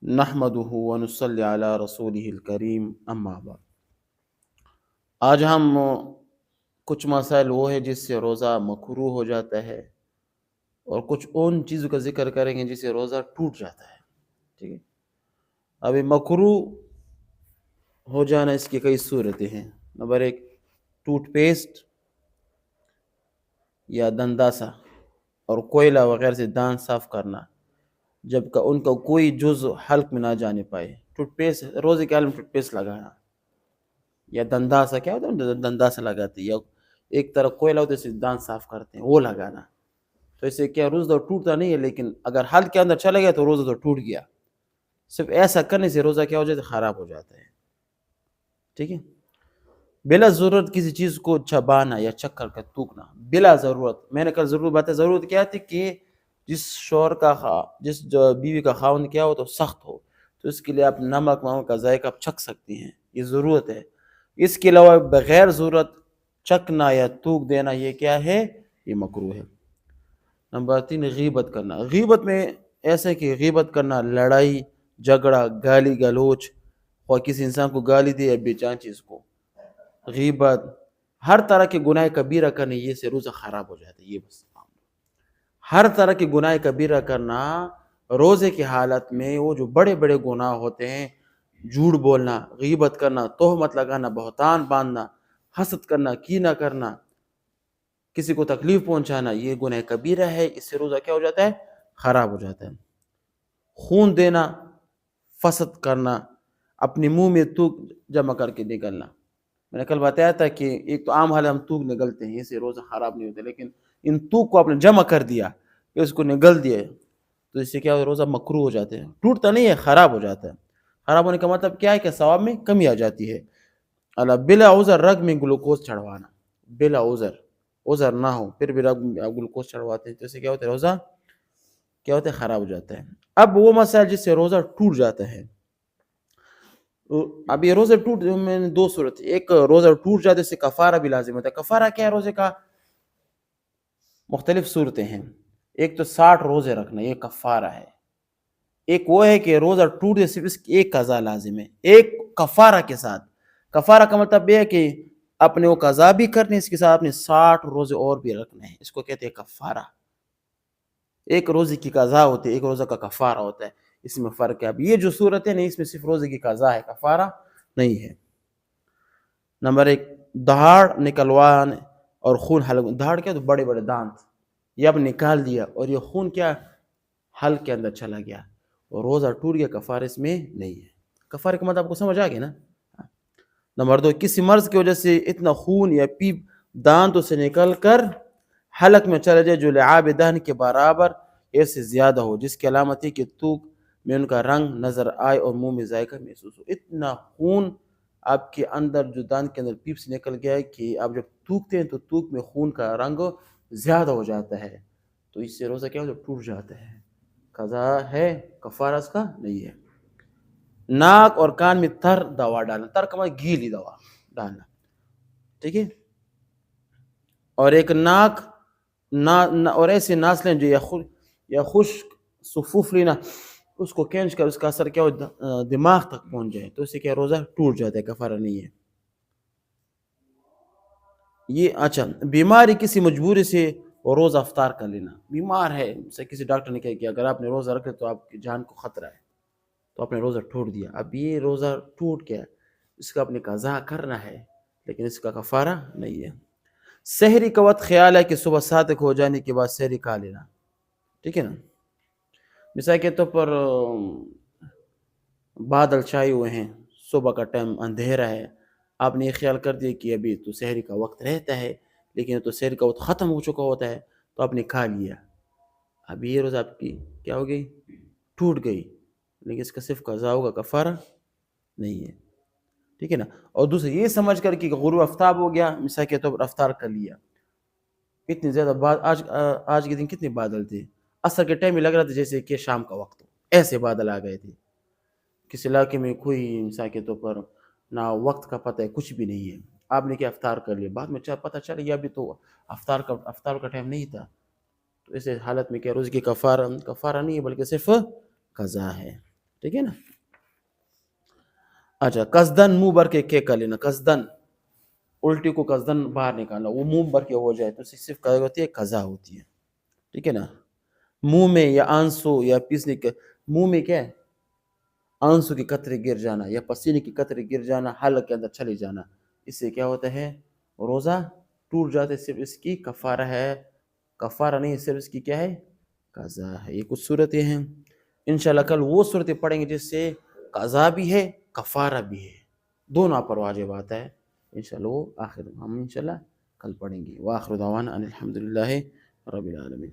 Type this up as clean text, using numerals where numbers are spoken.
نحمدہ ونصلی علی رسولہ الکریم اما بعد۔ آج ہم کچھ مسائل وہ ہے جس سے روزہ مکروہ ہو جاتا ہے، اور کچھ ان چیزوں کا ذکر کریں گے جس سے روزہ ٹوٹ جاتا ہے۔ ٹھیک ہے، ابھی مکروہ ہو جانا اس کی کئی صورتیں ہیں۔ نمبر 1، ٹوتھ پیسٹ یا دنداسا اور کوئلہ وغیرہ سے دانت صاف کرنا جب کہ ان کا کوئی جز حلق میں نہ جانے پائے۔ ٹوتھ پیسٹ، روزے کے حال میں ٹوتھ پیسٹ لگانا، یا دنداسا، کیا ہوتا ہے دنداسا لگاتے ہیں، یا ایک طرح کوئلہ ہوتا ہے جس سے دانت صاف کرتے ہیں، وہ لگانا۔ تو اس سے کیا روزہ تو ٹوٹتا نہیں ہے، لیکن اگر حلق کے اندر چلا گیا تو روزہ تو ٹوٹ گیا۔ صرف ایسا کرنے سے روزہ کیا ہو جاتا ہے؟ خراب ہو جاتا ہے۔ ٹھیک ہے، بلا ضرورت کسی چیز کو چبانا یا چکر کا تھوکنا بلا ضرورت۔ میں نے کل ضرور بات ہے، ضرورت کیا تھی کہ جس شوہر کا جس جو بیوی کا خاوند کیا ہو تو سخت ہو، تو اس کے لیے آپ نمک ومک کا ذائقہ آپ چکھ سکتی ہیں، یہ ضرورت ہے۔ اس کے علاوہ بغیر ضرورت چکنا یا تھوک دینا یہ کیا ہے؟ یہ مکروہ ہے۔ نمبر 3، غیبت کرنا۔ غیبت میں ایسا ہے کہ غیبت کرنا لڑائی جھگڑا گالی گلوچ، اور کسی انسان کو گالی دے یا بے جان چیز کو، غیبت، ہر طرح کے گناہ کبیرہ کرنے یہ سے روزہ خراب ہو جاتا ہے۔ یہ بس ہر طرح کے گناہ کبیرہ کرنا روزے کی حالت میں، وہ جو بڑے بڑے گناہ ہوتے ہیں، جھوٹ بولنا، غیبت کرنا، تہمت لگانا، بہتان باندھنا، حسد کرنا، کینہ کرنا، کسی کو تکلیف پہنچانا، یہ گناہ کبیرہ ہے۔ اس سے روزہ کیا ہو جاتا ہے؟ خراب ہو جاتا ہے۔ خون دینا، فسد کرنا، اپنے منہ میں تھوک جمع کر کے نکلنا۔ میں نے کل بتایا تھا کہ ایک تو عام حال ہم تھوک نگلتے ہیں، اس سے روزہ خراب نہیں ہوتا، لیکن ان تھوک کو آپ نے جمع کر دیا، اس کو نگل دیا، تو اس سے کیا روزہ مکروہ ہو جاتے ہیں۔ ٹوٹتا نہیں ہے، خراب ہو جاتا ہے۔ خراب ہونے کا مطلب کیا ہے؟ کہ ثواب میں کمی آ جاتی ہے۔ اللہ بلا عذر رگ میں گلوکوز چڑھوانا، بلا عذر نہ ہو پھر بھی رگ میں گلوکوز چڑھواتے ہیں، تو اس سے کیا ہوتا ہے؟ روزہ کیا ہوتا ہے؟ خراب ہو جاتا ہے۔ اب وہ مسائل جس سے روزہ ٹوٹ جاتا ہے، اب یہ روزہ ٹوٹ میں نے دو صورت، ایک روزہ ٹوٹ جاتے سے کفارہ بھی لازم ہوتا ہے۔ کفارہ کیا ہے روزے کا؟ مختلف صورتیں ہیں۔ ایک تو 60 روزے رکھنا، یہ کفارہ ہے۔ ایک وہ ہے کہ روزہ ٹوٹے صرف اس کی ایک قضا لازم ہے، ایک کفارہ کے ساتھ۔ کفارہ کا مطلب یہ ہے کہ اپنے وہ قضا بھی کرنے، اس کے ساتھ اپنے 60 روزے اور بھی رکھنے ہیں، اس کو کہتے ہیں کفارہ۔ ایک روزے کی قضا ہوتی ہے، ایک روزہ کا کفارہ ہوتا ہے، اس میں فرق ہے۔ اب یہ جو صورت ہے نہیں، اس میں صرف روزے کی قضا ہے، کفارہ نہیں ہے۔ نمبر 1، دہاڑ نکلوانے اور خون حلق۔ دہاڑ کیا؟ تو بڑے بڑے دانت، یہ اب نکال دیا اور یہ خون کیا حلق کے اندر چلا گیا اور روزہ ٹوٹ گیا، کفارہ اس میں نہیں ہے۔ کفارے کا مطلب آپ کو سمجھ آ گیا نا؟ نمبر 2، کسی مرض کی وجہ سے اتنا خون یا پیپ دانتوں سے نکل کر حلق میں چلا جائے جو لعاب دہن کے برابر یا سے زیادہ ہو، جس کی علامت ہے کہ تھوک میں ان کا رنگ نظر آئے اور منہ میں ذائقہ محسوس ہو۔ اتنا خون آپ کے اندر جو دانت کے اندر پیپ سے نکل گیا ہے کہ آپ جب تھوکتے ہیں تو تھوک میں خون کا رنگ زیادہ ہو جاتا ہے، تو اس سے روزہ کیا ہو جاتا ہے؟ ٹوٹ جاتا ہے۔ قضا ہے، کفارہ اس کا نہیں ہے۔ ناک اور کان میں تر دوا ڈالنا، تر کا مطلب گیلی دوا ڈالنا، ٹھیک ہے، اور ایک ناک اور ایسے ناس لیں جو یا خشک صفوف لینا، اس کو کھینچ کر اس کا اثر کیا ہو دماغ تک پہنچ جائے، تو اس سے کیا روزہ ٹوٹ جاتا ہے، کفارہ نہیں ہے۔ یہ اچھا، بیماری کسی مجبوری سے روزہ افطار کر لینا، بیمار ہے سے کسی ڈاکٹر نے کہا کہ اگر آپ نے روزہ رکھے تو آپ کی جان کو خطرہ ہے، تو آپ نے روزہ ٹوٹ دیا۔ اب یہ روزہ ٹوٹ گیا، اس کا اپنے قضا کرنا ہے، لیکن اس کا کفارہ نہیں ہے۔ سحری کا وقت خیال ہے کہ صبح صادق ہو جانے کے بعد سحری کھا لینا، ٹھیک ہے نا۔ مثال کے طور پر بادل چھائے ہوئے ہیں، صبح کا ٹائم اندھیرا ہے، آپ نے یہ خیال کر دیا کہ ابھی تو سحری کا وقت رہتا ہے، لیکن تو سحری کا وقت ختم ہو چکا ہوتا ہے، تو آپ نے کھا لیا، اب یہ روزہ آپ کی کیا ہو گئی؟ ٹوٹ گئی، لیکن اس کا صرف قضا ہوگا، کفارہ نہیں ہے، ٹھیک ہے نا۔ اور دوسرے یہ سمجھ کر کہ غروب آفتاب ہو گیا، مثال کے طور پر افطار کر لیا، اتنی زیادہ آج کے دن کتنے بادل تھے، عصر کے ٹائم میں لگ رہا تھا جیسے کہ شام کا وقت ہو، ایسے بادل آ گئے تھے۔ کسی علاقے میں کوئی مثال کے طور پر نہ وقت کا پتہ ہے، کچھ بھی نہیں ہے، آپ نے کیا افطار کر لیا، بعد میں پتہ چلا یہ ابھی تو افطار کا ٹائم نہیں تھا، تو اس حالت میں کیا روزے کی کفارہ نہیں ہے، بلکہ صرف قضا ہے۔ ٹھیک ہے نا. اچھا قصدن منہ بھر کے کیا کر لینا, قصدن الٹی کو قصدن باہر نکالنا, وہ منہ بھر کے ہو جائے تو صرف کیا ہوتی ہے, قضا ہوتی ہے. ٹھیک ہے نا. منہ میں یا آنسو یا پیسنے کے, منہ میں کیا ہے, آنسو کی قطرے گر جانا یا پسینے کی قطرے گر جانا, حلق کے اندر چلے جانا, اس سے کیا ہوتا ہے, روزہ ٹوٹ جاتا ہے. صرف اس کی کفارہ ہے, کفارہ نہیں, صرف اس کی کیا ہے, قضا ہے. یہ کچھ صورتیں ہیں. انشاءاللہ کل وہ صورتیں پڑھیں گے جس سے قضا بھی ہے کفارہ بھی ہے, دونوں پر واجب آتا ہے. انشاءاللہ وہ آخر ہم انشاءاللہ کل پڑھیں گے. وآخر دعوانا ان الحمدللہ رب العالمین.